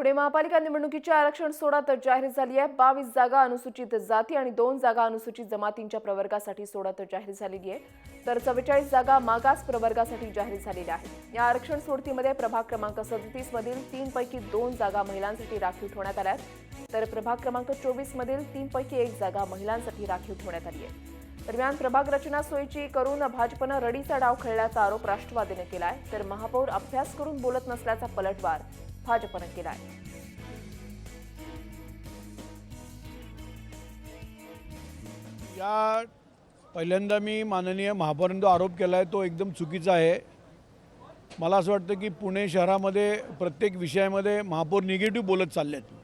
पुणे महापालिका निवडणुकीची आरक्षण सोडत जाहीर झाली आहे। 22 जागा अनुसूचित जाती आणि 2 जागा अनुसूचित जमातींच्या प्रवर्गासाठी सोडत जाहीर झालेली आहे, तर 44 जागा मागास प्रवर्गासाठी जाहीर झालेल्या आहेत। या आरक्षण सोडतीमध्ये प्रभाग क्रमांक 37 मधील 3 पैकी 2 जागा महिलांसाठी राखीव ठेवण्यात आल्या आहेत, तर प्रभाग क्रमांक 24 मधील 3 पैकी 1 जागा महिलांसाठी राखीव ठेवण्यात आली आहे। दरम्यान प्रभाग रचना सोयीची करून भाजपनं रडीचा डाव खेळल्याचा आरोप राष्ट्रवादीने केलाय, तर महापौर अभ्यास करून बोलत नसल्याचा पलटवार भाजपनं केलाय। या पहिल्यांदा मी माननीय महापौरांनी जो आरोप केला आहे तो एकदम चुकीचा आहे। मला असं वाटतं की पुणे शहरामध्ये प्रत्येक विषयामध्ये महापौर निगेटिव्ह बोलत चालले आहेत,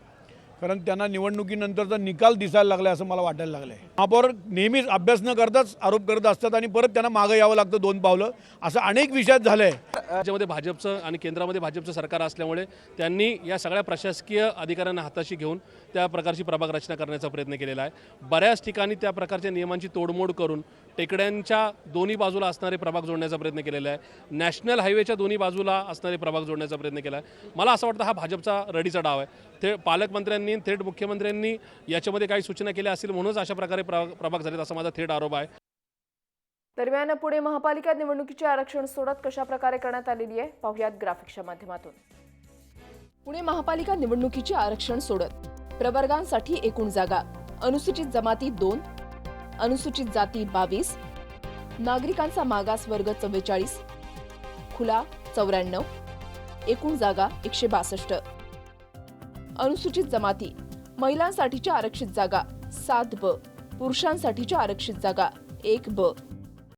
कारण त्यांना निवडणुकीनंतरचा निकाल दिसायला लागला असं मला वाटायला लागलं आहे। महापौर नेहमीच अभ्यास न करताच आरोप करत असतात आणि परत त्यांना मागं यावं लागतं 2 पावलं, असं अनेक विषयात झालं आहे। राज्यामध्ये भाजपचं आणि केंद्रामध्ये भाजपचं सरकार असल्यामुळे त्यांनी या सगळ्या प्रशासकीय अधिकाऱ्यांना हाताशी घेऊन त्या प्रकारची प्रभाग रचना करण्याचा प्रयत्न केलेला आहे। बऱ्याच ठिकाणी त्या प्रकारच्या नियमांची तोडमोड करून टेकड्यांच्या दोन्ही बाजूला असणारे प्रभाग जोडण्याचा प्रयत्न केलेला आहे, नॅशनल हायवेच्या दोन्ही बाजूला असणारे प्रभाग जोडण्याचा प्रयत्न केला आहे। मला असं वाटतं हा भाजपचा रडीचा डाव आहे। ते पालकमंत्र्यांनी थेट मुख्यमंत्र्यांनी याच्यामध्ये काही सूचना केल्या असतील म्हणूनच अशा प्रकारे प्रभाग झालेत असा माझा थेट आरोप आहे। दरम्यान पुणे महापालिका निवडणुकीचे आरक्षण सोडत कशा प्रकारे करण्यात आलेली आहे पाहुयात ग्राफिक्सच्या माध्यमातून। पुणे महापालिका निवडणुकीचे आरक्षण सोडत प्रवर्गांसाठी एकूण जागा अनुसूचित जमाती 2, अनुसूचित जाती 22, नागरिकांचा मागास वर्ग 44, खुला 94, एकूण जागा 162, अनुसूचित जमाती महिलांसाठीच्या आरक्षित जागा 7 ब, पुरुषांसाठीच्या आरक्षित जागा 1 ब,